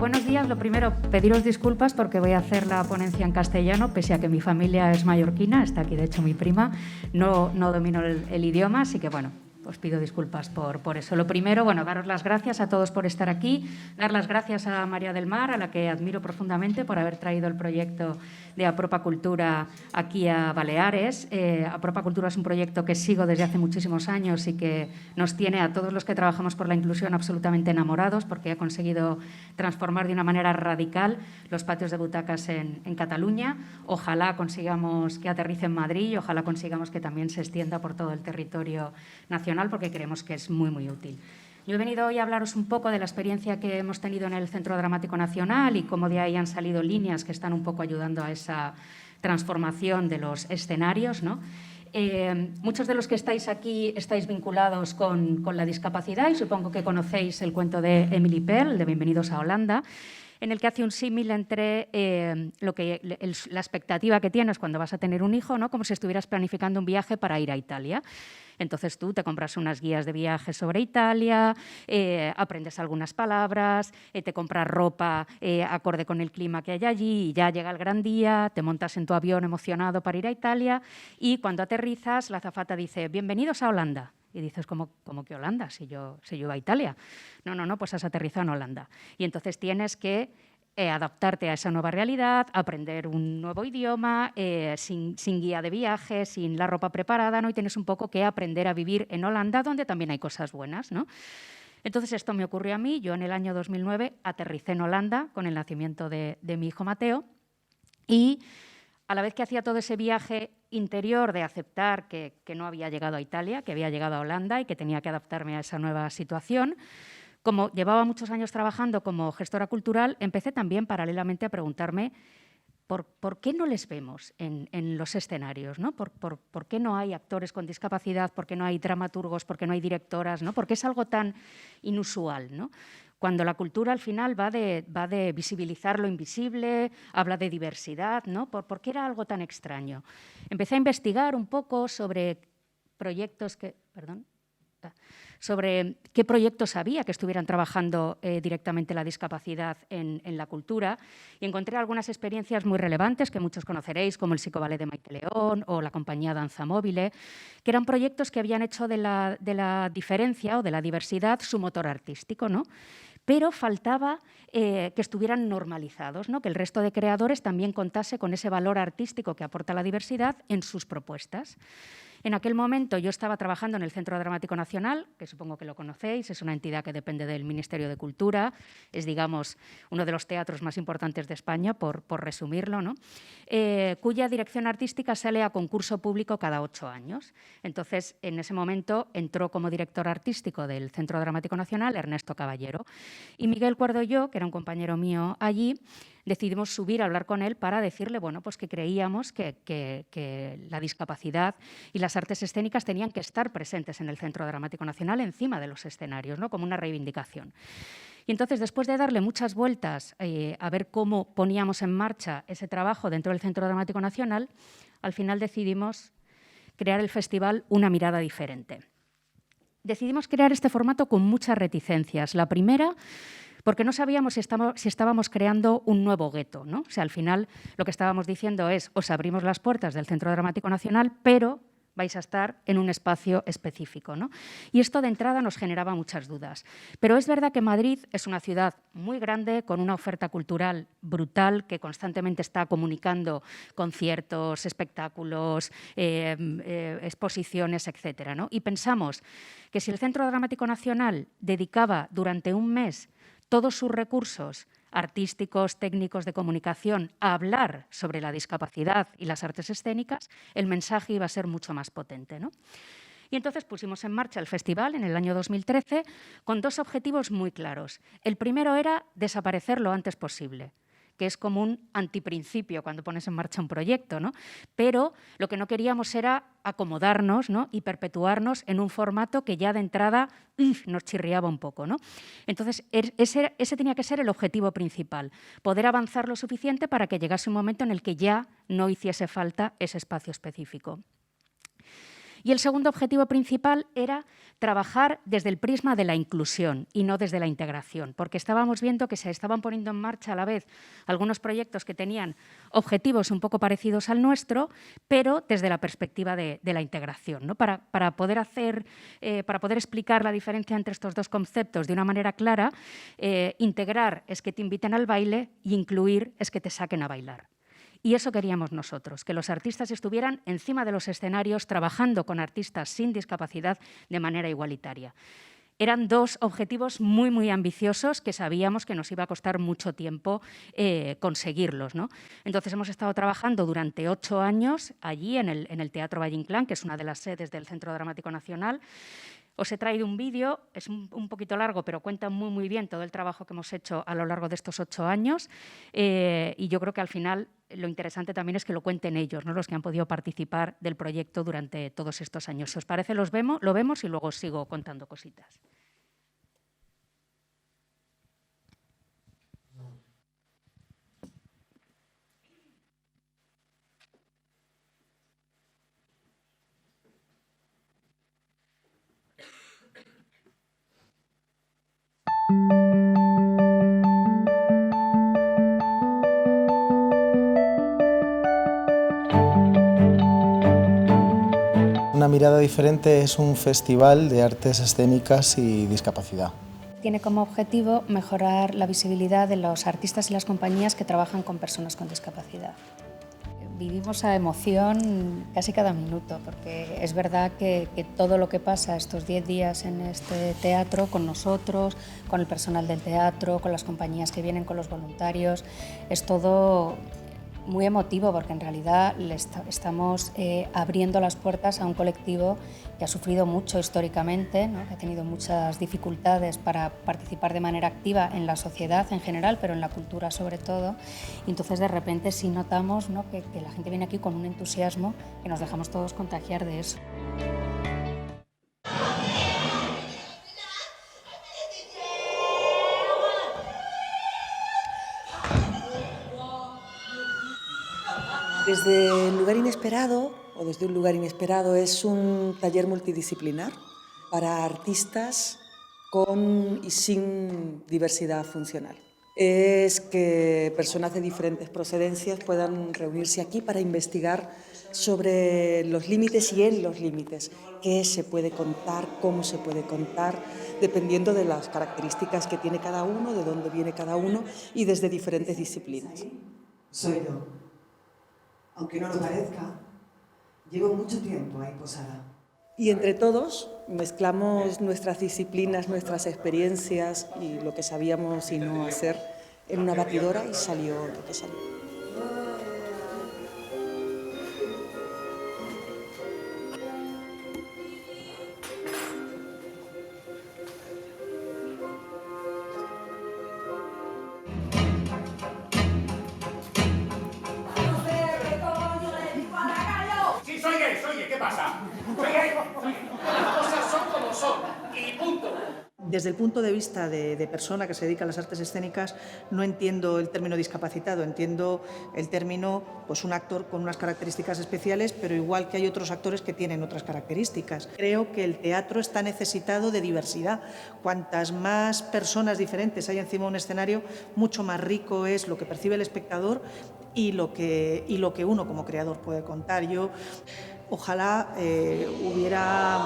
buenos días. Lo primero, pediros disculpas porque voy a hacer la ponencia en castellano, pese a que mi familia es mallorquina, está aquí de hecho mi prima, no domino el idioma, así que bueno, os pido disculpas por eso. Lo primero, bueno, daros las gracias a todos por estar aquí, dar las gracias a María del Mar, a la que admiro profundamente por haber traído el proyecto de Apropa Cultura aquí a Baleares. Apropa Cultura es un proyecto que sigo desde hace muchísimos años y que nos tiene a todos los que trabajamos por la inclusión absolutamente enamorados, porque ha conseguido transformar de una manera radical los patios de butacas en Cataluña. Ojalá consigamos que aterrice en Madrid y ojalá consigamos que también se extienda por todo el territorio nacional, porque creemos que es muy, muy útil. Yo he venido hoy a hablaros un poco de la experiencia que hemos tenido en el Centro Dramático Nacional y cómo de ahí han salido líneas que están un poco ayudando a esa transformación de los escenarios, ¿no? Muchos de los que estáis aquí estáis vinculados con la discapacidad y supongo que conocéis el cuento de Emily Pearl, de Bienvenidos a Holanda, en el que hace un símil entre la expectativa que tienes cuando vas a tener un hijo, ¿no? Como si estuvieras planificando un viaje para ir a Italia. Entonces tú te compras unas guías de viaje sobre Italia, aprendes algunas palabras, te compras ropa acorde con el clima que hay allí y ya llega el gran día, te montas en tu avión emocionado para ir a Italia y cuando aterrizas la azafata dice «Bienvenidos a Holanda». Y dices, ¿cómo que Holanda? Si yo iba a Italia. No, pues has aterrizado en Holanda. Y entonces tienes que adaptarte a esa nueva realidad, aprender un nuevo idioma, sin guía de viaje, sin la ropa preparada, ¿no? Y tienes un poco que aprender a vivir en Holanda, donde también hay cosas buenas, ¿no? Entonces esto me ocurrió a mí. Yo en el año 2009 aterricé en Holanda con el nacimiento de mi hijo Mateo y a la vez que hacía todo ese viaje interior de aceptar que no había llegado a Italia, que había llegado a Holanda y que tenía que adaptarme a esa nueva situación, como llevaba muchos años trabajando como gestora cultural, empecé también paralelamente a preguntarme ¿por qué no les vemos en los escenarios? ¿No? ¿Por qué no hay actores con discapacidad? ¿Por qué no hay dramaturgos? ¿Por qué no hay directoras? ¿No? ¿Por qué es algo tan inusual? ¿No? Cuando la cultura al final va de visibilizar lo invisible, habla de diversidad, ¿no? ¿Por qué era algo tan extraño? Empecé a investigar un poco sobre proyectos sobre qué proyectos había que estuvieran trabajando directamente la discapacidad en la cultura y encontré algunas experiencias muy relevantes que muchos conoceréis, como el Psicoballet de Maite León o la compañía Danza Móvile, que eran proyectos que habían hecho de la diferencia o de la diversidad su motor artístico, ¿no? Pero faltaba que estuvieran normalizados, ¿no? Que el resto de creadores también contase con ese valor artístico que aporta la diversidad en sus propuestas. En aquel momento yo estaba trabajando en el Centro Dramático Nacional, que supongo que lo conocéis, es una entidad que depende del Ministerio de Cultura, es, digamos, uno de los teatros más importantes de España, por resumirlo, ¿no? Cuya dirección artística sale a concurso público cada 8 años. Entonces, en ese momento entró como director artístico del Centro Dramático Nacional Ernesto Caballero. Y Miguel Cuerdo y yo, que era un compañero mío allí, decidimos subir a hablar con él para decirle pues que creíamos que la discapacidad y las artes escénicas tenían que estar presentes en el Centro Dramático Nacional encima de los escenarios, ¿no? Como una reivindicación. Y entonces, después de darle muchas vueltas a ver cómo poníamos en marcha ese trabajo dentro del Centro Dramático Nacional, al final decidimos crear el festival Una mirada diferente. Decidimos crear este formato con muchas reticencias. La primera, porque no sabíamos si estábamos creando un nuevo gueto, ¿no? O sea, al final lo que estábamos diciendo es, os abrimos las puertas del Centro Dramático Nacional, pero vais a estar en un espacio específico, ¿no? Y esto de entrada nos generaba muchas dudas. Pero es verdad que Madrid es una ciudad muy grande, con una oferta cultural brutal, que constantemente está comunicando conciertos, espectáculos, exposiciones, etcétera, ¿no? Y pensamos que si el Centro Dramático Nacional dedicaba durante un mes todos sus recursos artísticos, técnicos de comunicación a hablar sobre la discapacidad y las artes escénicas, el mensaje iba a ser mucho más potente, ¿no? Y entonces pusimos en marcha el festival en el año 2013 con 2 objetivos muy claros. El primero era desaparecer lo antes posible, que es como un antiprincipio cuando pones en marcha un proyecto, ¿no? Pero lo que no queríamos era acomodarnos, ¿no? Y perpetuarnos en un formato que ya de entrada nos chirriaba un poco, ¿no? Entonces, ese tenía que ser el objetivo principal, poder avanzar lo suficiente para que llegase un momento en el que ya no hiciese falta ese espacio específico. Y el segundo objetivo principal era trabajar desde el prisma de la inclusión y no desde la integración, porque estábamos viendo que se estaban poniendo en marcha a la vez algunos proyectos que tenían objetivos un poco parecidos al nuestro, pero desde la perspectiva de la integración, ¿no? Para poder explicar la diferencia entre estos dos conceptos de una manera clara, integrar es que te inviten al baile y incluir es que te saquen a bailar. Y eso queríamos nosotros, que los artistas estuvieran encima de los escenarios trabajando con artistas sin discapacidad de manera igualitaria. Eran dos objetivos muy, muy ambiciosos que sabíamos que nos iba a costar mucho tiempo conseguirlos, ¿no? Entonces hemos estado trabajando durante 8 años allí en el Teatro Valle Inclán, que es una de las sedes del Centro Dramático Nacional. Os he traído un vídeo, es un poquito largo, pero cuenta muy, muy bien todo el trabajo que hemos hecho a lo largo de estos 8 años y yo creo que al final lo interesante también es que lo cuenten ellos, ¿no? Los que han podido participar del proyecto durante todos estos años. Si os parece, lo vemos y luego os sigo contando cositas. Una mirada diferente es un festival de artes escénicas y discapacidad. Tiene como objetivo mejorar la visibilidad de los artistas y las compañías que trabajan con personas con discapacidad. Vivimos a emoción casi cada minuto, porque es verdad que todo lo que pasa estos 10 días en este teatro, con nosotros, con el personal del teatro, con las compañías que vienen, con los voluntarios, es todo muy emotivo, porque en realidad estamos abriendo las puertas a un colectivo que ha sufrido mucho históricamente, ¿no? Que ha tenido muchas dificultades para participar de manera activa en la sociedad en general, pero en la cultura sobre todo. Y entonces de repente sí notamos, ¿no? que la gente viene aquí con un entusiasmo que nos dejamos todos contagiar de eso. Desde el lugar inesperado, o desde un lugar inesperado, es un taller multidisciplinar para artistas con y sin diversidad funcional. Es que personas de diferentes procedencias puedan reunirse aquí para investigar sobre los límites y en los límites, qué se puede contar, cómo se puede contar, dependiendo de las características que tiene cada uno, de dónde viene cada uno y desde diferentes disciplinas. Soy yo. Aunque no lo parezca, llevo mucho tiempo ahí posada. Y entre todos mezclamos nuestras disciplinas, nuestras experiencias y lo que sabíamos y no hacer en una batidora y salió lo que salió. ¿Qué pasa? Las cosas son como son y punto. Desde el punto de vista de persona que se dedica a las artes escénicas, no entiendo el término discapacitado, entiendo el término, pues un actor con unas características especiales, pero igual que hay otros actores que tienen otras características. Creo que el teatro está necesitado de diversidad. Cuantas más personas diferentes hay encima de un escenario, mucho más rico es lo que percibe el espectador y lo que uno como creador puede contar. Ojalá hubiera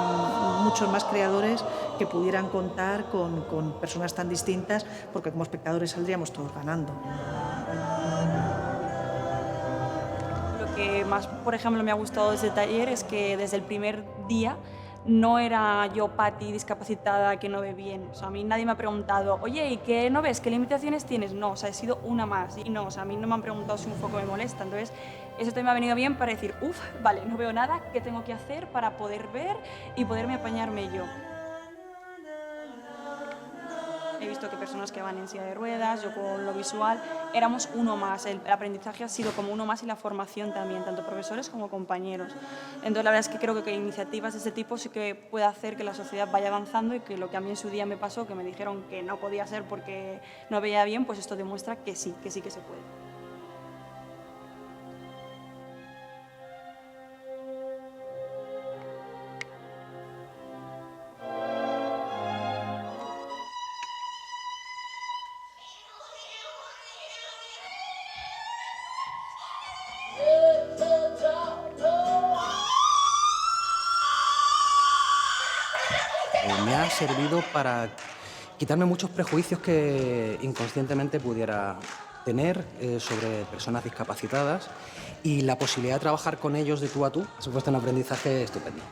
muchos más creadores que pudieran contar con personas tan distintas, porque como espectadores saldríamos todos ganando. Lo que más, por ejemplo, me ha gustado de este taller es que desde el primer día no era yo, Pati, discapacitada, que no ve bien. O sea, a mí nadie me ha preguntado, oye, ¿y qué no ves? ¿Qué limitaciones tienes? No, o sea, he sido una más. Y no, o sea, a mí no me han preguntado si un foco me molesta. Entonces, eso también me ha venido bien para decir, vale, no veo nada, ¿qué tengo que hacer para poder ver y poderme apañarme yo? He visto que personas que van en silla de ruedas, yo con lo visual, éramos uno más. El aprendizaje ha sido como uno más y la formación también, tanto profesores como compañeros. Entonces, la verdad es que creo que iniciativas de este tipo sí que puede hacer que la sociedad vaya avanzando y que lo que a mí en su día me pasó, que me dijeron que no podía ser porque no veía bien, pues esto demuestra que sí que se puede. ha servido para quitarme muchos prejuicios que inconscientemente pudiera tener sobre personas discapacitadas, y la posibilidad de trabajar con ellos de tú a tú ha supuesto un aprendizaje estupendo.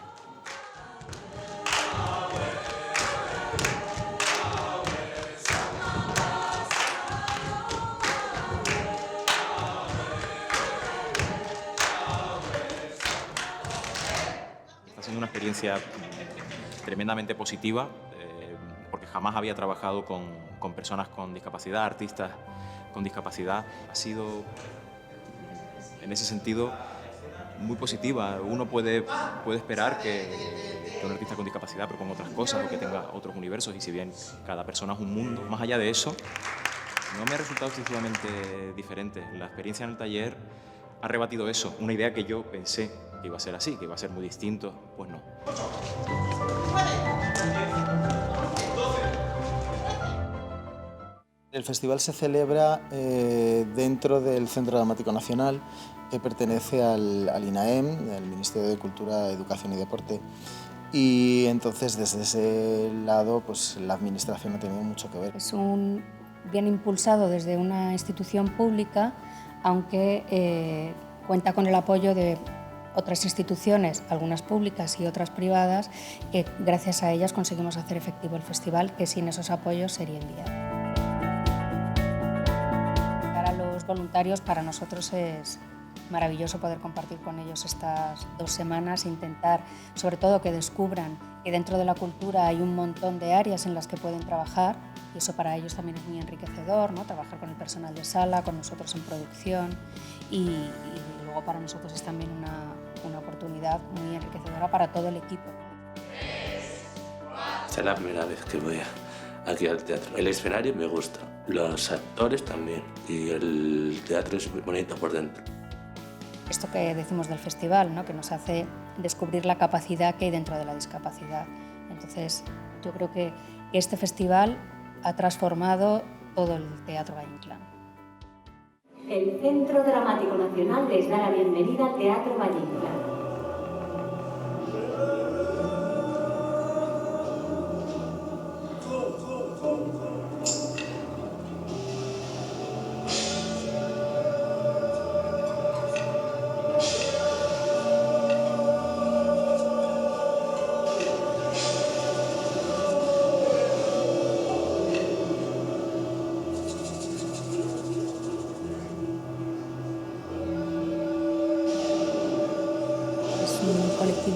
Está siendo una experiencia tremendamente positiva, porque jamás había trabajado con personas con discapacidad, artistas con discapacidad. Ha sido, en ese sentido, muy positiva. Uno puede esperar que un artista con discapacidad proponga otras cosas o que tenga otros universos, y si bien cada persona es un mundo, más allá de eso, no me ha resultado excesivamente diferente. La experiencia en el taller ha rebatido eso, una idea que yo pensé que iba a ser así, que iba a ser muy distinto, pues no. El festival se celebra dentro del Centro Dramático Nacional, que pertenece al INAEM, el Ministerio de Cultura, Educación y Deporte. Y entonces, desde ese lado, pues la administración ha tenido mucho que ver. Es un bien impulsado desde una institución pública, aunque cuenta con el apoyo de otras instituciones, algunas públicas y otras privadas, que gracias a ellas conseguimos hacer efectivo el festival, que sin esos apoyos sería inviable. Para los voluntarios, para nosotros es maravilloso poder compartir con ellos estas 2 semanas e intentar, sobre todo, que descubran que dentro de la cultura hay un montón de áreas en las que pueden trabajar, y eso para ellos también es muy enriquecedor, ¿no? Trabajar con el personal de sala, con nosotros en producción, y luego para nosotros es también una oportunidad muy enriquecedora para todo el equipo. Esta es la primera vez que voy aquí al teatro. El escenario me gusta, los actores también, y el teatro es muy bonito por dentro. Esto que decimos del festival, ¿no? Que nos hace descubrir la capacidad que hay dentro de la discapacidad. Entonces, yo creo que este festival ha transformado todo el Teatro Valle Inclán. El Centro Dramático Nacional les da la bienvenida al Teatro Valle Inclán.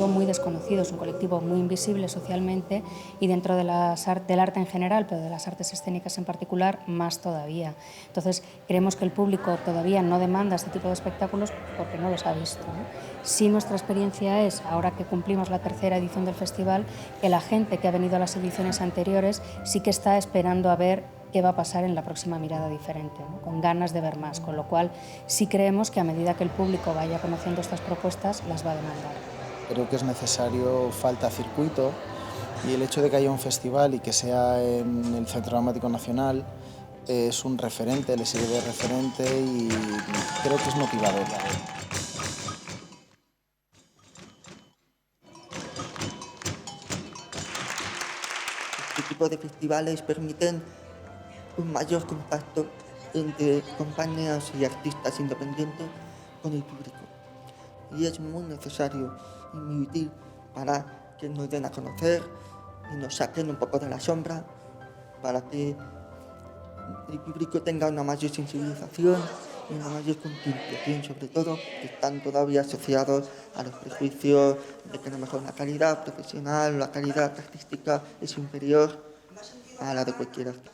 Muy desconocido, es un colectivo muy invisible socialmente, y dentro de del arte en general, pero de las artes escénicas en particular, más todavía. Entonces, creemos que el público todavía no demanda este tipo de espectáculos porque no los ha visto, ¿no? Sí, nuestra experiencia es, ahora que cumplimos la 3ª edición del festival, que la gente que ha venido a las ediciones anteriores sí que está esperando a ver qué va a pasar en la próxima mirada diferente, ¿no? Con ganas de ver más, con lo cual sí creemos que a medida que el público vaya conociendo estas propuestas, las va a demandar. Creo que es necesario, falta circuito, y el hecho de que haya un festival y que sea en el Centro Dramático Nacional es un referente, le sirve de referente, y creo que es motivador. Este tipo de festivales permiten un mayor contacto entre compañías y artistas independientes con el público, y es muy necesario y muy útil para que nos den a conocer y nos saquen un poco de la sombra, para que el público tenga una mayor sensibilización y una mayor concienciación, sobre todo, que están todavía asociados a los prejuicios de que a lo mejor la calidad profesional, la calidad artística es inferior a la de cualquier artista.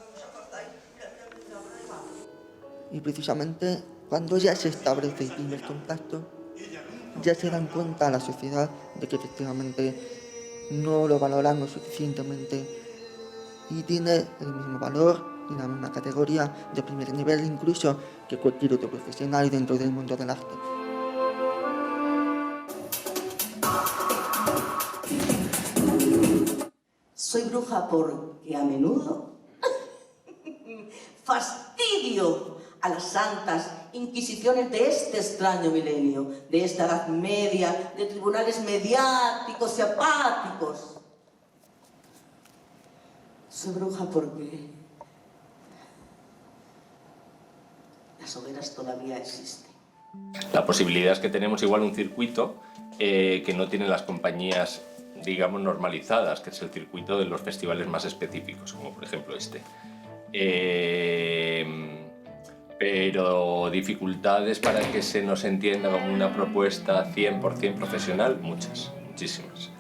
Y precisamente cuando ya se establece el primer contacto, ya se dan cuenta a la sociedad de que efectivamente no lo valoramos suficientemente, y tiene el mismo valor y la misma categoría de primer nivel incluso que cualquier otro profesional dentro del mundo del arte. Soy bruja porque a menudo fastidio a las santas inquisiciones de este extraño milenio, de esta Edad Media, de tribunales mediáticos y apáticos. Soy bruja porque las hogueras todavía existen. La posibilidad es que tenemos igual un circuito que no tienen las compañías, digamos, normalizadas, que es el circuito de los festivales más específicos, como por ejemplo este. Pero dificultades para que se nos entienda como una propuesta 100% profesional, muchas, muchísimas.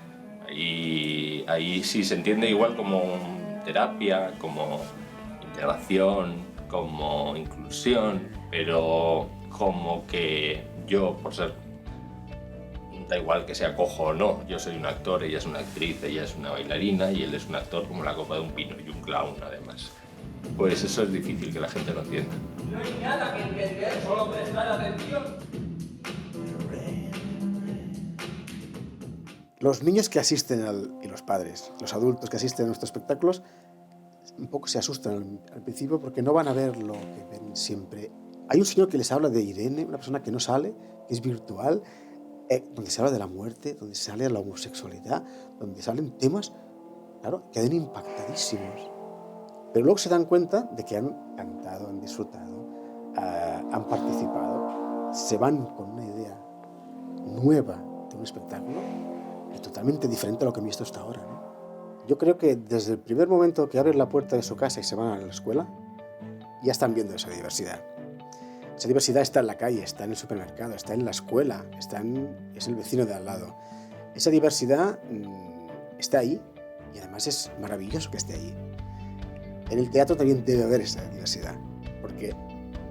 Y ahí sí se entiende igual como terapia, como integración, como inclusión, pero como que yo, por ser, da igual que sea cojo o no, yo soy un actor, ella es una actriz, ella es una bailarina y él es un actor como la copa de un pino y un clown además. Pues eso es difícil que la gente lo entienda. No hay nada que entender, solo prestar atención. Los niños que asisten y los padres, los adultos que asisten a nuestros espectáculos, un poco se asustan al principio porque no van a ver lo que ven siempre. Hay un señor que les habla de Irene, una persona que no sale, que es virtual, donde se habla de la muerte, donde se habla de la homosexualidad, donde salen temas, claro, quedan impactadísimos. Pero luego se dan cuenta de que han cantado, han disfrutado, han participado, se van con una idea nueva de un espectáculo y totalmente diferente a lo que han visto hasta ahora, ¿no? Yo creo que desde el primer momento que abren la puerta de su casa y se van a la escuela, ya están viendo esa diversidad. Esa diversidad está en la calle, está en el supermercado, está en la escuela, es el vecino de al lado. Esa diversidad está ahí y además es maravilloso que esté ahí. En el teatro también debe haber esa diversidad, porque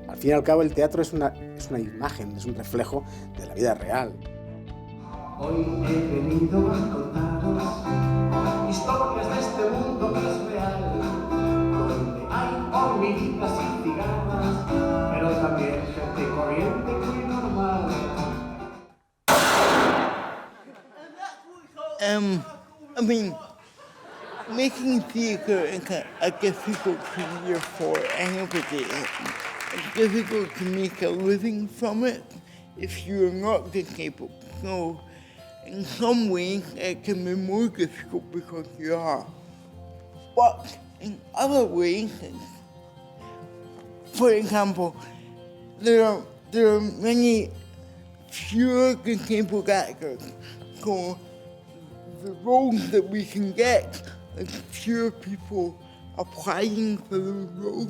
al fin y al cabo el teatro es una imagen, es un reflejo de la vida real. Hoy he venido a contaros historias de este mundo que es real, donde hay hormiguitas y cigarras, pero también gente corriente muy normal. I mean, making theatre is a difficult career for anybody. It's difficult to make a living from it if you're not disabled. So, in some ways, it can be more difficult because you are. But in other ways, for example, there are many fewer disabled actors. So, the roles that we can get, like fewer people applying for those roles.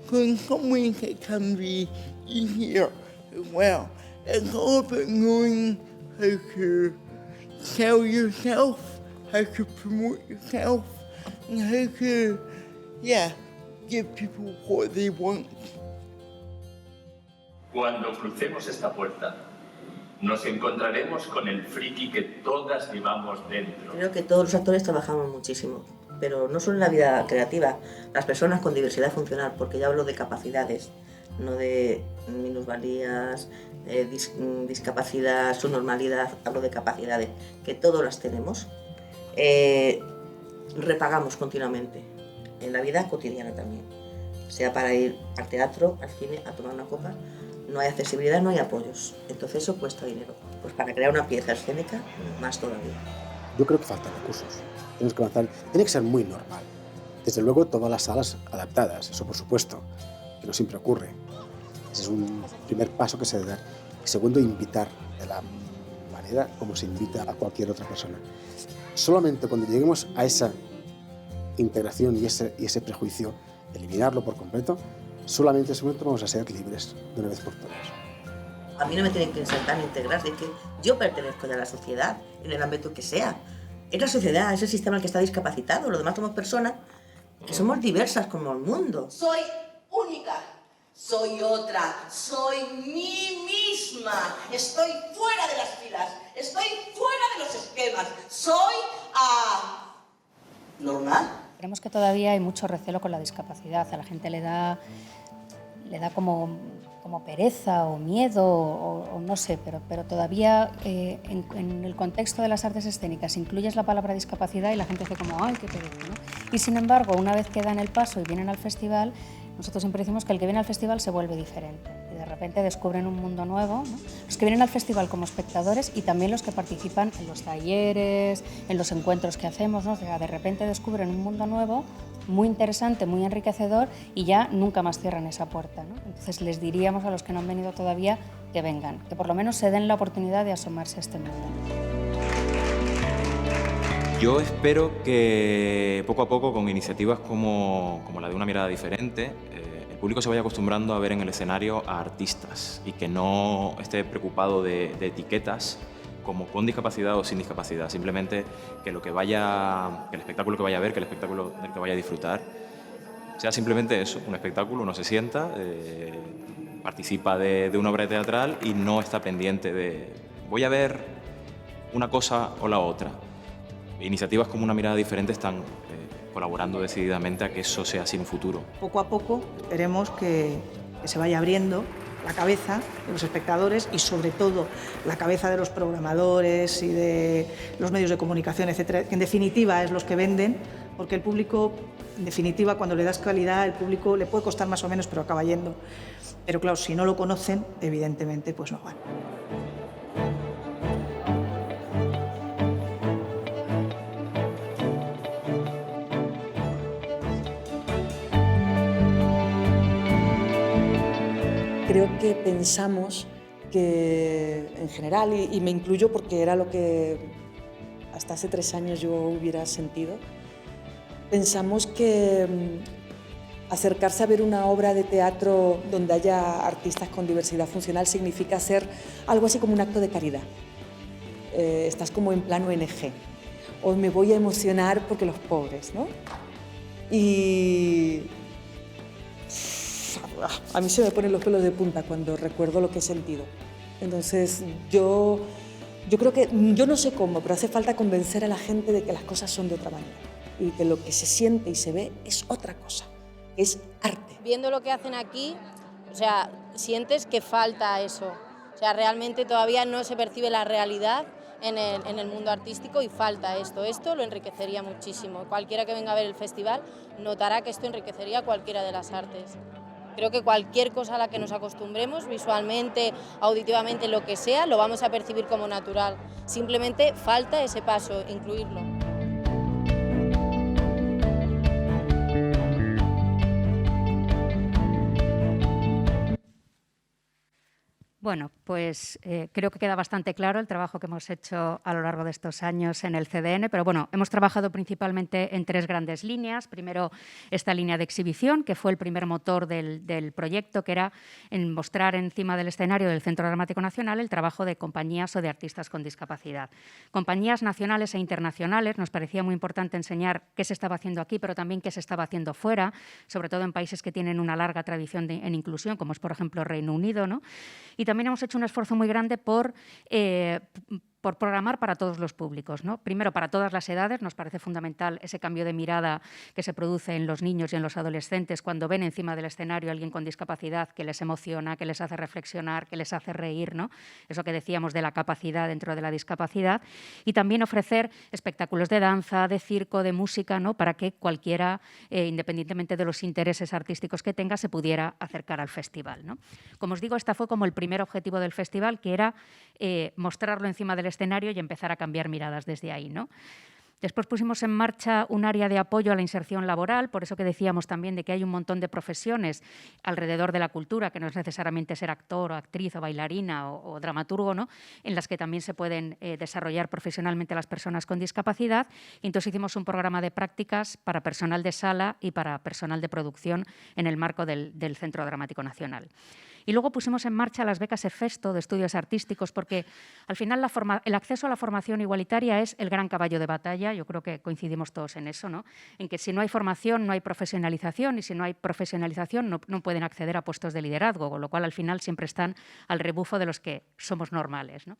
So in some ways it can be easier as well. It's all about knowing how to sell yourself, how to promote yourself, and how to, give people what they want. Cuando crucemos esta puerta, nos encontraremos con el friki que todas llevamos dentro. Creo que todos los actores trabajamos muchísimo, pero no solo en la vida creativa, las personas con diversidad funcional, porque ya hablo de capacidades, no de minusvalías, discapacidad, subnormalidad, hablo de capacidades, que todos las tenemos, repagamos continuamente, en la vida cotidiana también, sea para ir al teatro, al cine, a tomar una copa. No hay accesibilidad, no hay apoyos. Entonces eso cuesta dinero. Pues para crear una pieza escénica, más todavía. Yo creo que faltan recursos. Tenemos que avanzar. Tiene que ser muy normal. Desde luego, todas las salas adaptadas, eso por supuesto, que no siempre ocurre. Ese es un primer paso que se debe dar. Y segundo, invitar de la manera como se invita a cualquier otra persona. Solamente cuando lleguemos a esa integración y ese prejuicio, eliminarlo por completo, solamente en ese momento vamos a ser libres de una vez por todas. A mí no me tienen que insertar ni integrar, es que yo pertenezco ya a la sociedad, en el ámbito que sea. Es la sociedad, es el sistema el que está discapacitado, los demás somos personas que somos diversas como el mundo. Soy única, soy otra, soy mí misma, estoy fuera de las filas, estoy fuera de los esquemas, soy normal. Creemos que todavía hay mucho recelo con la discapacidad, a la gente le da como pereza o miedo o no sé, pero todavía en el contexto de las artes escénicas incluyes la palabra discapacidad y la gente hace como ¡ay, qué pereza!, ¿no? Y sin embargo, una vez que dan el paso y vienen al festival, nosotros siempre decimos que el que viene al festival se vuelve diferente y de repente repente descubren un mundo nuevo, ¿no? Los que vienen al festival como espectadores y también los que participan en los talleres, en los encuentros que hacemos, ¿no? O sea, de repente descubren un mundo nuevo, muy interesante, muy enriquecedor y ya nunca más cierran esa puerta, ¿no? Entonces les diríamos a los que no han venido todavía que vengan, que por lo menos se den la oportunidad de asomarse a este mundo. Yo espero que poco a poco, con iniciativas como la de Una mirada diferente, el público se vaya acostumbrando a ver en el escenario a artistas y que no esté preocupado de etiquetas como con discapacidad o sin discapacidad. Simplemente que lo que vaya, que el espectáculo que vaya a ver, que el espectáculo del que vaya a disfrutar, sea simplemente eso, un espectáculo. Uno se sienta, participa de una obra teatral y no está pendiente de voy a ver una cosa o la otra. Iniciativas como Una mirada diferente están colaborando decididamente a que eso sea así en un futuro. Poco a poco esperemos que se vaya abriendo la cabeza de los espectadores y sobre todo la cabeza de los programadores y de los medios de comunicación, etcétera, que en definitiva es los que venden, porque el público, en definitiva, cuando le das calidad, el público le puede costar más o menos, pero acaba yendo. Pero claro, si no lo conocen, evidentemente, pues no van. Creo que pensamos que, en general, y me incluyo porque era lo que hasta hace 3 años yo hubiera sentido, pensamos que acercarse a ver una obra de teatro donde haya artistas con diversidad funcional significa hacer algo así como un acto de caridad. Estás como en plan ONG. O me voy a emocionar porque los pobres, ¿no? Y a mí se me ponen los pelos de punta cuando recuerdo lo que he sentido. Entonces, yo creo que, yo no sé cómo, pero hace falta convencer a la gente de que las cosas son de otra manera y que lo que se siente y se ve es otra cosa, es arte. Viendo lo que hacen aquí, o sea, sientes que falta eso. O sea, realmente todavía no se percibe la realidad en el mundo artístico y falta esto. Esto lo enriquecería muchísimo. Cualquiera que venga a ver el festival notará que esto enriquecería cualquiera de las artes. Creo que cualquier cosa a la que nos acostumbremos, visualmente, auditivamente, lo que sea, lo vamos a percibir como natural. Simplemente falta ese paso, incluirlo. Bueno, pues creo que queda bastante claro el trabajo que hemos hecho a lo largo de estos años en el CDN, pero bueno, hemos trabajado principalmente en 3 grandes líneas. Primero, esta línea de exhibición, que fue el primer motor del proyecto, que era en mostrar encima del escenario del Centro Dramático Nacional el trabajo de compañías o de artistas con discapacidad. Compañías nacionales e internacionales, nos parecía muy importante enseñar qué se estaba haciendo aquí, pero también qué se estaba haciendo fuera, sobre todo en países que tienen una larga tradición en inclusión, como es, por ejemplo, Reino Unido, ¿no? Y también hemos hecho un esfuerzo muy grande por programar para todos los públicos, ¿no? Primero, para todas las edades. Nos parece fundamental ese cambio de mirada que se produce en los niños y en los adolescentes cuando ven encima del escenario a alguien con discapacidad que les emociona, que les hace reflexionar, que les hace reír, ¿no? Eso que decíamos de la capacidad dentro de la discapacidad. Y también ofrecer espectáculos de danza, de circo, de música, ¿no? Para que cualquiera, independientemente de los intereses artísticos que tenga, se pudiera acercar al festival, ¿no? Como os digo, este fue como el primer objetivo del festival, que era mostrarlo encima del escenario y empezar a cambiar miradas desde ahí, ¿no? Después pusimos en marcha un área de apoyo a la inserción laboral, por eso que decíamos también de que hay un montón de profesiones alrededor de la cultura, que no es necesariamente ser actor o actriz o bailarina o dramaturgo, ¿no? En las que también se pueden desarrollar profesionalmente las personas con discapacidad. Y entonces hicimos un programa de prácticas para personal de sala y para personal de producción en el marco del Centro Dramático Nacional. Y luego pusimos en marcha las becas EFESTO de estudios artísticos, porque al final el acceso a la formación igualitaria es el gran caballo de batalla. Yo creo que coincidimos todos en eso, ¿no? En que si no hay formación, no hay profesionalización, y si no hay profesionalización, no pueden acceder a puestos de liderazgo, con lo cual al final siempre están al rebufo de los que somos normales, ¿no?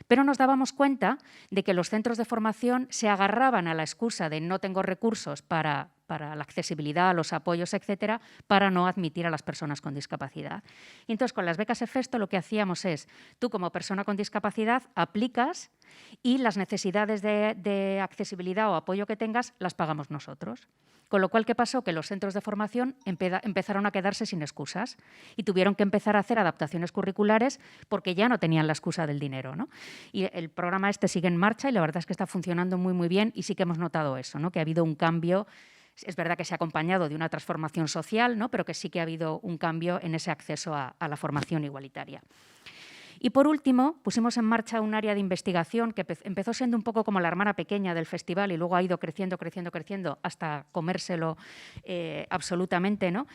Pero nos dábamos cuenta de que los centros de formación se agarraban a la excusa de no tengo recursos para para la accesibilidad, los apoyos, etcétera, para no admitir a las personas con discapacidad. Y entonces, con las becas EFESTO lo que hacíamos es, tú como persona con discapacidad aplicas y las necesidades de accesibilidad o apoyo que tengas las pagamos nosotros. Con lo cual, ¿qué pasó? Que los centros de formación empezaron a quedarse sin excusas y tuvieron que empezar a hacer adaptaciones curriculares porque ya no tenían la excusa del dinero, ¿no? Y el programa este sigue en marcha y la verdad es que está funcionando muy, muy bien y sí que hemos notado eso, ¿no? Que ha habido un cambio. Es verdad que se ha acompañado de una transformación social, ¿no? Pero que sí que ha habido un cambio en ese acceso a la formación igualitaria. Y por último, pusimos en marcha un área de investigación que empezó siendo un poco como la hermana pequeña del festival y luego ha ido creciendo hasta comérselo absolutamente, ¿no?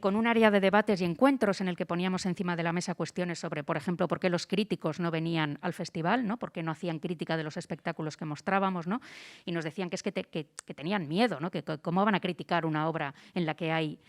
Con un área de debates y encuentros en el que poníamos encima de la mesa cuestiones sobre, por ejemplo, por qué los críticos no venían al festival, ¿no? Por qué no hacían crítica de los espectáculos que mostrábamos, ¿no? Y nos decían que es que tenían miedo, ¿no? Que cómo van a criticar una obra en la que hay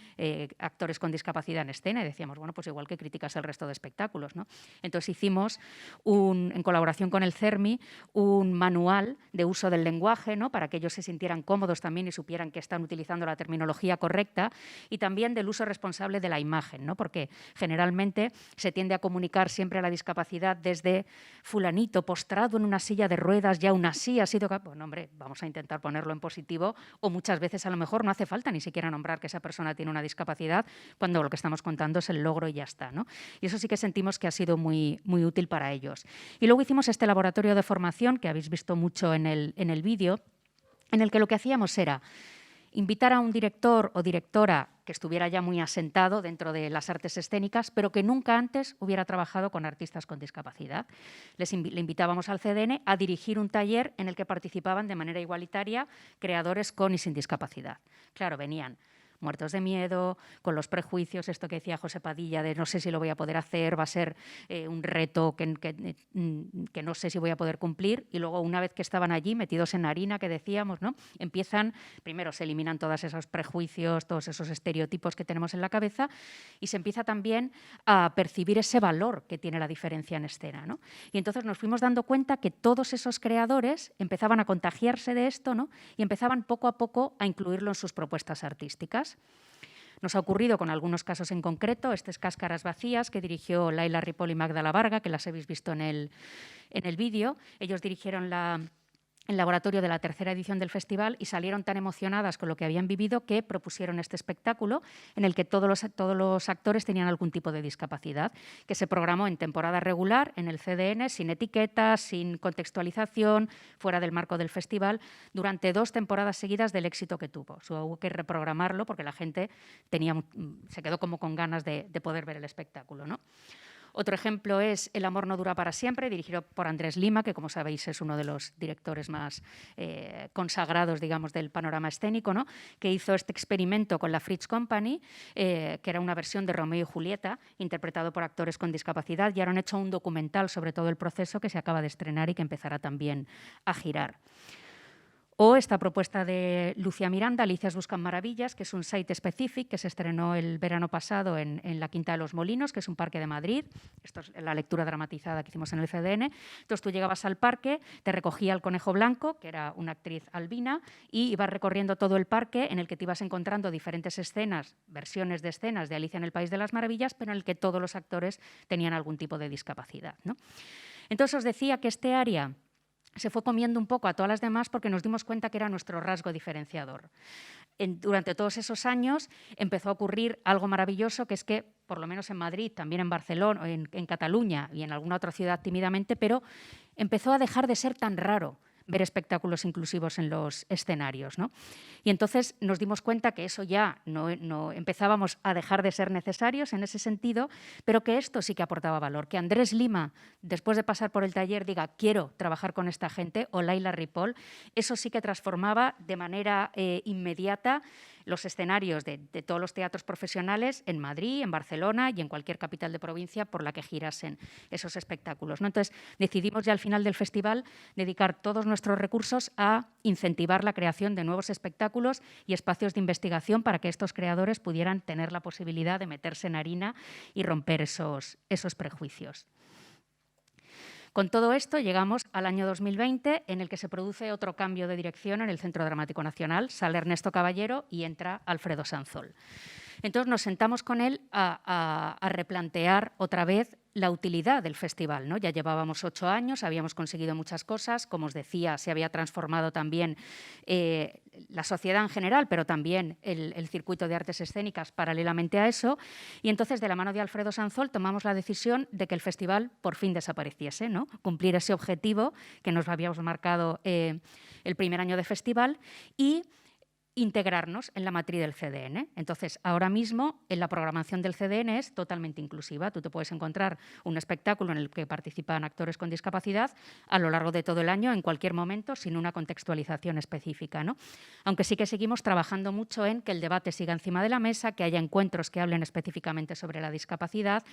actores con discapacidad en escena. Y decíamos, bueno, pues igual que criticas el resto de espectáculos, ¿no? Entonces hicimos, en colaboración con el CERMI, un manual de uso del lenguaje, ¿no? Para que ellos se sintieran cómodos también y supieran que están utilizando la terminología correcta, y también del uso responsable de la imagen, ¿no? Porque generalmente se tiende a comunicar siempre a la discapacidad desde fulanito postrado en una silla de ruedas y aún así ha sido... Bueno, hombre, vamos a intentar ponerlo en positivo, o muchas veces a lo mejor no hace falta ni siquiera nombrar que esa persona tiene una discapacidad cuando lo que estamos contando es el logro y ya está, ¿no? Y eso sí que sentimos que ha sido muy útil para ellos. Y luego hicimos este laboratorio de formación que habéis visto mucho en el vídeo, en el que lo que hacíamos era invitar a un director o directora que estuviera ya muy asentado dentro de las artes escénicas, pero que nunca antes hubiera trabajado con artistas con discapacidad. Le invitábamos al CDN a dirigir un taller en el que participaban de manera igualitaria creadores con y sin discapacidad. Claro, venían muertos de miedo, con los prejuicios, esto que decía José Padilla, de no sé si lo voy a poder hacer, va a ser un reto que no sé si voy a poder cumplir, y luego una vez que estaban allí, metidos en harina, que decíamos, ¿no? Primero se eliminan todos esos prejuicios, todos esos estereotipos que tenemos en la cabeza, y se empieza también a percibir ese valor que tiene la diferencia en escena, ¿no? Y entonces nos fuimos dando cuenta que todos esos creadores empezaban a contagiarse de esto, ¿no? Y empezaban poco a poco a incluirlo en sus propuestas artísticas. Nos ha ocurrido con algunos casos en concreto. Este es Cáscaras vacías, que dirigió Laila Ripoll y Magda La Varga, que las habéis visto en el vídeo. Ellos dirigieron el laboratorio de la tercera edición del festival y salieron tan emocionadas con lo que habían vivido que propusieron este espectáculo en el que todos los actores tenían algún tipo de discapacidad, que se programó en temporada regular en el CDN, sin etiquetas, sin contextualización, fuera del marco del festival, durante 2 temporadas seguidas del éxito que tuvo. Hubo que reprogramarlo porque la gente se quedó como con ganas de poder ver el espectáculo, ¿no? Otro ejemplo es El amor no dura para siempre, dirigido por Andrés Lima, que como sabéis es uno de los directores más consagrados, digamos, del panorama escénico, ¿no? Que hizo este experimento con la Fritz Company, que era una versión de Romeo y Julieta, interpretado por actores con discapacidad, y ahora han hecho un documental sobre todo el proceso que se acaba de estrenar y que empezará también a girar. O esta propuesta de Lucía Miranda, Alicias Buscan Maravillas, que es un site specific que se estrenó el verano pasado en la Quinta de los Molinos, que es un parque de Madrid. Esto es la lectura dramatizada que hicimos en el CDN. Entonces tú llegabas al parque, te recogía el Conejo Blanco, que era una actriz albina, y ibas recorriendo todo el parque en el que te ibas encontrando diferentes escenas, versiones de escenas de Alicia en el País de las Maravillas, pero en el que todos los actores tenían algún tipo de discapacidad, ¿no? Entonces os decía que este área se fue comiendo un poco a todas las demás porque nos dimos cuenta que era nuestro rasgo diferenciador. Durante todos esos años empezó a ocurrir algo maravilloso, que es que, por lo menos en Madrid, también en Barcelona, en Cataluña y en alguna otra ciudad tímidamente, pero empezó a dejar de ser tan raro ver espectáculos inclusivos en los escenarios, ¿no? Y entonces nos dimos cuenta que eso ya no empezábamos a dejar de ser necesarios en ese sentido, pero que esto sí que aportaba valor, que Andrés Lima, después de pasar por el taller, diga quiero trabajar con esta gente, o Laila Ripoll, eso sí que transformaba de manera inmediata los escenarios de todos los teatros profesionales en Madrid, en Barcelona y en cualquier capital de provincia por la que girasen esos espectáculos, ¿no? Entonces decidimos ya al final del festival dedicar todos nuestros recursos a incentivar la creación de nuevos espectáculos y espacios de investigación para que estos creadores pudieran tener la posibilidad de meterse en harina y romper esos prejuicios. Con todo esto llegamos al año 2020, en el que se produce otro cambio de dirección en el Centro Dramático Nacional. Sale Ernesto Caballero y entra Alfredo Sanzol. Entonces nos sentamos con él a replantear otra vez la utilidad del festival, ¿no? Ya llevábamos 8 años, habíamos conseguido muchas cosas, como os decía, se había transformado también la sociedad en general, pero también el circuito de artes escénicas paralelamente a eso, y entonces de la mano de Alfredo Sanzol tomamos la decisión de que el festival por fin desapareciese, ¿no? Cumplir ese objetivo que nos habíamos marcado el primer año de festival y integrarnos en la matriz del CDN. Entonces, ahora mismo, en la programación del CDN es totalmente inclusiva. Tú te puedes encontrar un espectáculo en el que participan actores con discapacidad a lo largo de todo el año, en cualquier momento, sin una contextualización específica, ¿no? Aunque sí que seguimos trabajando mucho en que el debate siga encima de la mesa, que haya encuentros que hablen específicamente sobre la discapacidad,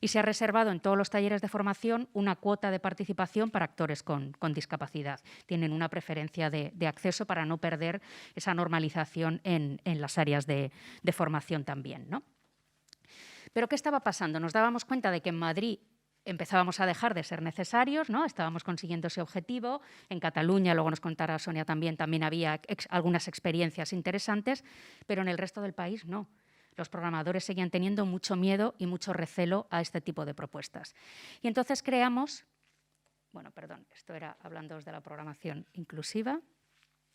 y se ha reservado en todos los talleres de formación una cuota de participación para actores con discapacidad. Tienen una preferencia de acceso para no perder esa normalización en las áreas de formación también, ¿no? Pero ¿qué estaba pasando? Nos dábamos cuenta de que en Madrid empezábamos a dejar de ser necesarios, ¿no? Estábamos consiguiendo ese objetivo. En Cataluña, luego nos contará Sonia también había algunas experiencias interesantes, pero en el resto del país no. Los programadores seguían teniendo mucho miedo y mucho recelo a este tipo de propuestas. Y entonces creamos, esto era hablándoos de la programación inclusiva.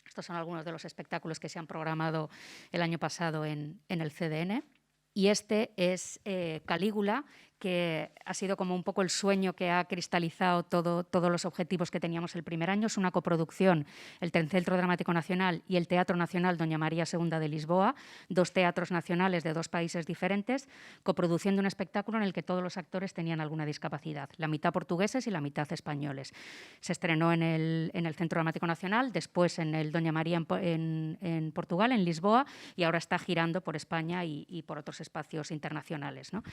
Estos son algunos de los espectáculos que se han programado el año pasado en el CDN. Y este es Calígula, que ha sido como un poco el sueño que ha cristalizado todos los objetivos que teníamos el primer año. Es una coproducción, el Centro Dramático Nacional y el Teatro Nacional Doña María II de Lisboa, 2 teatros nacionales de 2 países diferentes, coproduciendo un espectáculo en el que todos los actores tenían alguna discapacidad, la mitad portugueses y la mitad españoles. Se estrenó en el Centro Dramático Nacional, después en el Doña María en Portugal, en Lisboa, y ahora está girando por España y por otros espacios internacionales, ¿no?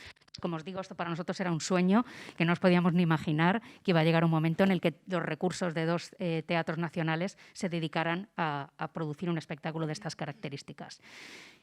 Como os digo, esto para nosotros era un sueño que no os podíamos ni imaginar que iba a llegar un momento en el que los recursos de 2 teatros nacionales se dedicaran a producir un espectáculo de estas características.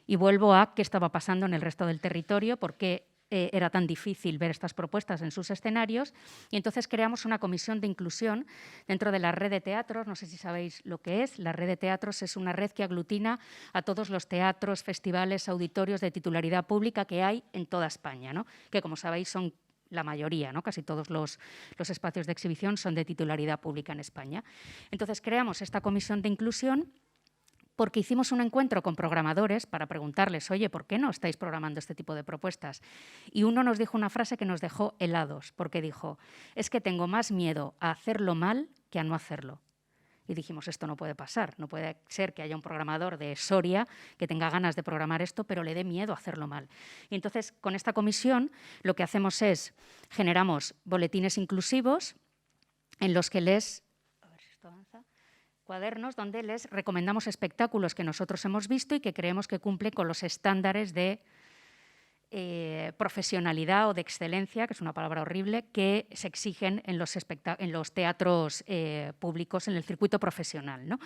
Y vuelvo a qué estaba pasando en el resto del territorio, porque era tan difícil ver estas propuestas en sus escenarios, y entonces creamos una comisión de inclusión dentro de la red de teatros. No sé si sabéis lo que es. La red de teatros es una red que aglutina a todos los teatros, festivales, auditorios de titularidad pública que hay en toda España, ¿no? Que, como sabéis, son la mayoría, ¿no? Casi todos los espacios de exhibición son de titularidad pública en España. Entonces creamos esta comisión de inclusión porque hicimos un encuentro con programadores para preguntarles, oye, ¿por qué no estáis programando este tipo de propuestas? Y uno nos dijo una frase que nos dejó helados, porque dijo, es que tengo más miedo a hacerlo mal que a no hacerlo. Y dijimos, esto no puede pasar, no puede ser que haya un programador de Soria que tenga ganas de programar esto, pero le dé miedo a hacerlo mal. Y entonces, con esta comisión, lo que hacemos es, generamos boletines inclusivos en los que cuadernos donde les recomendamos espectáculos que nosotros hemos visto y que creemos que cumplen con los estándares de profesionalidad o de excelencia, que es una palabra horrible, que se exigen en los teatros públicos, en el circuito profesional, ¿no?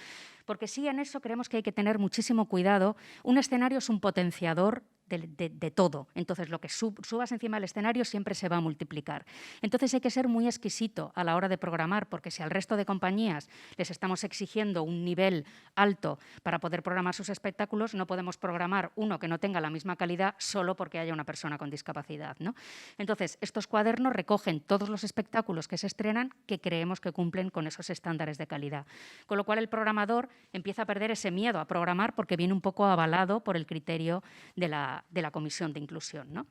Porque sí, en eso creemos que hay que tener muchísimo cuidado. Un escenario es un potenciador de todo. Entonces, lo que subas encima del escenario siempre se va a multiplicar. Entonces, hay que ser muy exquisito a la hora de programar, porque si al resto de compañías les estamos exigiendo un nivel alto para poder programar sus espectáculos, no podemos programar uno que no tenga la misma calidad solo porque haya una persona con discapacidad, ¿no? Entonces, estos cuadernos recogen todos los espectáculos que se estrenan que creemos que cumplen con esos estándares de calidad. Con lo cual, el programador empieza a perder ese miedo a programar porque viene un poco avalado por el criterio de la comisión de inclusión, ¿no?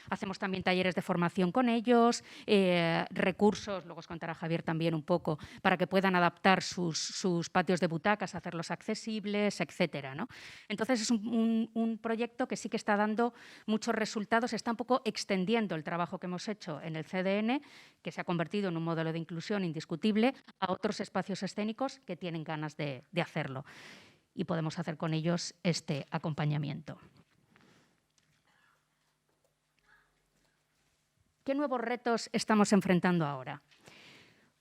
Hacemos también talleres de formación con ellos, recursos, luego os contará Javier también un poco, para que puedan adaptar sus patios de butacas, hacerlos accesibles, etcétera, ¿no? Entonces es un proyecto que sí que está dando muchos resultados, está un poco extendiendo el trabajo que hemos hecho en el CDN, que se ha convertido en un modelo de inclusión indiscutible, a otros espacios escénicos que tienen ganas de hacerlo. Y podemos hacer con ellos este acompañamiento. ¿Qué nuevos retos estamos enfrentando ahora?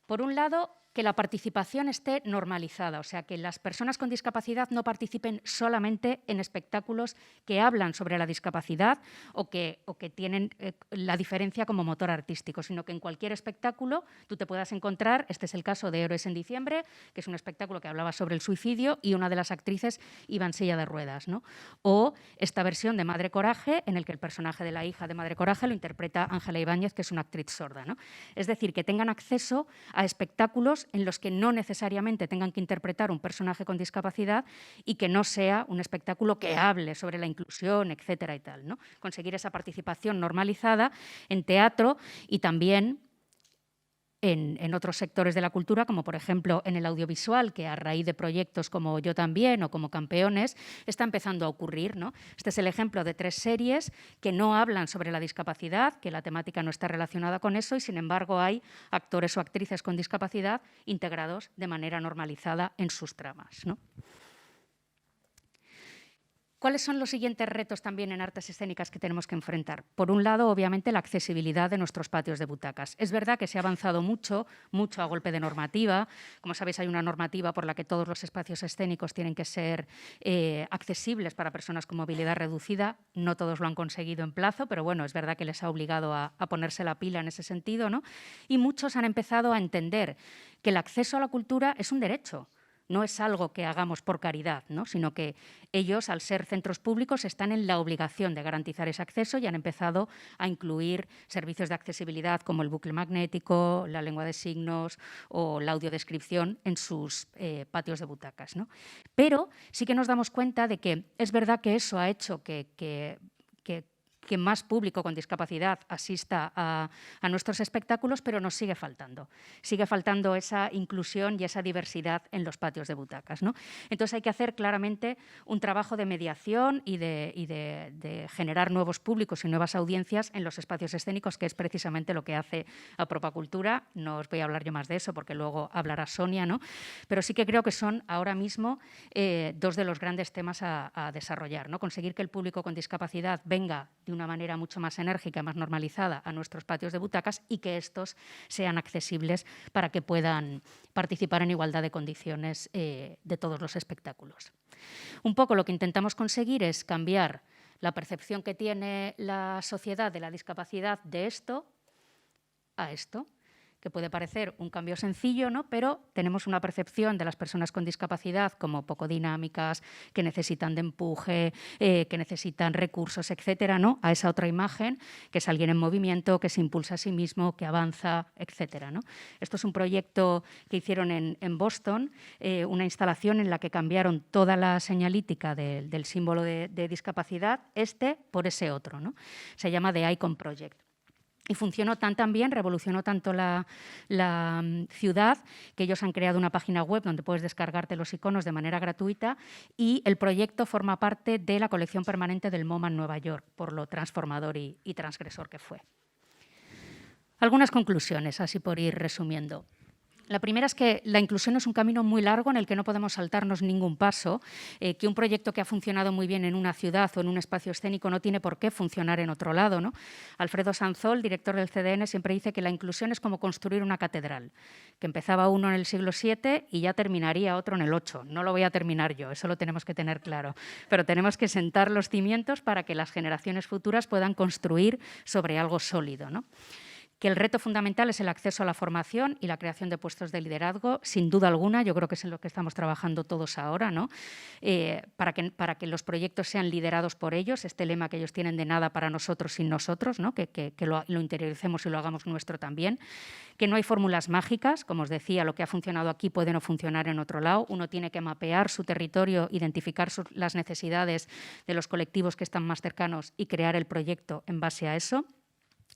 Por un lado, que la participación esté normalizada, o sea, que las personas con discapacidad no participen solamente en espectáculos que hablan sobre la discapacidad o que tienen la diferencia como motor artístico, sino que en cualquier espectáculo tú te puedas encontrar, este es el caso de Héroes en Diciembre, que es un espectáculo que hablaba sobre el suicidio y una de las actrices iba en silla de ruedas, ¿no? O esta versión de Madre Coraje, en el que el personaje de la hija de Madre Coraje lo interpreta Ángela Ibáñez, que es una actriz sorda, ¿no? Es decir, que tengan acceso a espectáculos en los que no necesariamente tengan que interpretar un personaje con discapacidad y que no sea un espectáculo que hable sobre la inclusión, etcétera y tal, ¿no? Conseguir esa participación normalizada en teatro y también en otros sectores de la cultura, como por ejemplo en el audiovisual, que a raíz de proyectos como Yo también o como Campeones está empezando a ocurrir, ¿no? Este es el ejemplo de 3 series que no hablan sobre la discapacidad, que la temática no está relacionada con eso y sin embargo hay actores o actrices con discapacidad integrados de manera normalizada en sus tramas, ¿no? ¿Cuáles son los siguientes retos también en artes escénicas que tenemos que enfrentar? Por un lado, obviamente, la accesibilidad de nuestros patios de butacas. Es verdad que se ha avanzado mucho a golpe de normativa. Como sabéis, hay una normativa por la que todos los espacios escénicos tienen que ser accesibles para personas con movilidad reducida. No todos lo han conseguido en plazo, pero bueno, es verdad que les ha obligado a ponerse la pila en ese sentido, ¿no? Y muchos han empezado a entender que el acceso a la cultura es un derecho. No es algo que hagamos por caridad, ¿no? Sino que ellos, al ser centros públicos, están en la obligación de garantizar ese acceso y han empezado a incluir servicios de accesibilidad como el bucle magnético, la lengua de signos o la audiodescripción en sus patios de butacas, ¿no? Pero sí que nos damos cuenta de que es verdad que eso ha hecho que más público con discapacidad asista a nuestros espectáculos, pero nos sigue faltando. Sigue faltando esa inclusión y esa diversidad en los patios de butacas, ¿no? Entonces hay que hacer claramente un trabajo de mediación y de generar nuevos públicos y nuevas audiencias en los espacios escénicos, que es precisamente lo que hace Apropacultura. No os voy a hablar yo más de eso porque luego hablará Sonia, ¿no? Pero sí que creo que son ahora mismo 2 de los grandes temas a desarrollar, ¿no? Conseguir que el público con discapacidad venga de una manera mucho más enérgica, más normalizada a nuestros patios de butacas y que estos sean accesibles para que puedan participar en igualdad de condiciones de todos los espectáculos. Un poco lo que intentamos conseguir es cambiar la percepción que tiene la sociedad de la discapacidad de esto a esto, que puede parecer un cambio sencillo, ¿no? Pero tenemos una percepción de las personas con discapacidad como poco dinámicas, que necesitan de empuje, que necesitan recursos, etcétera, ¿no? A esa otra imagen, que es alguien en movimiento, que se impulsa a sí mismo, que avanza, etcétera, ¿no? Esto es un proyecto que hicieron en Boston, una instalación en la que cambiaron toda la señalítica del símbolo de discapacidad, por ese otro, ¿no? Se llama The Icon Project. Y funcionó tan bien, revolucionó tanto la ciudad, que ellos han creado una página web donde puedes descargarte los iconos de manera gratuita y el proyecto forma parte de la colección permanente del MoMA en Nueva York, por lo transformador y transgresor que fue. Algunas conclusiones, así por ir resumiendo. La primera es que la inclusión es un camino muy largo en el que no podemos saltarnos ningún paso, que un proyecto que ha funcionado muy bien en una ciudad o en un espacio escénico no tiene por qué funcionar en otro lado, ¿no? Alfredo Sanzol, director del CDN, siempre dice que la inclusión es como construir una catedral, que empezaba uno en el siglo VII y ya terminaría otro en el VIII. No lo voy a terminar yo, eso lo tenemos que tener claro, pero tenemos que sentar los cimientos para que las generaciones futuras puedan construir sobre algo sólido, ¿no? Que el reto fundamental es el acceso a la formación y la creación de puestos de liderazgo, sin duda alguna. Yo creo que es en lo que estamos trabajando todos ahora, ¿no? Para que los proyectos sean liderados por ellos, este lema que ellos tienen de nada para nosotros sin nosotros, ¿no? Que lo interioricemos y lo hagamos nuestro también. Que no hay fórmulas mágicas, como os decía, lo que ha funcionado aquí puede no funcionar en otro lado. Uno tiene que mapear su territorio, identificar las necesidades de los colectivos que están más cercanos y crear el proyecto en base a eso.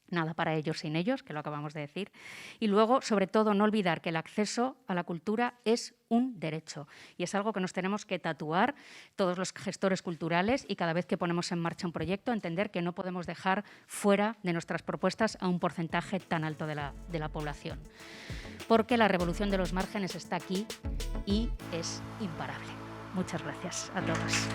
Nada para ellos sin ellos, que lo acabamos de decir. Y luego, sobre todo, no olvidar que el acceso a la cultura es un derecho y es algo que nos tenemos que tatuar todos los gestores culturales y cada vez que ponemos en marcha un proyecto, entender que no podemos dejar fuera de nuestras propuestas a un porcentaje tan alto de la población. Porque la revolución de los márgenes está aquí y es imparable. Muchas gracias a todos.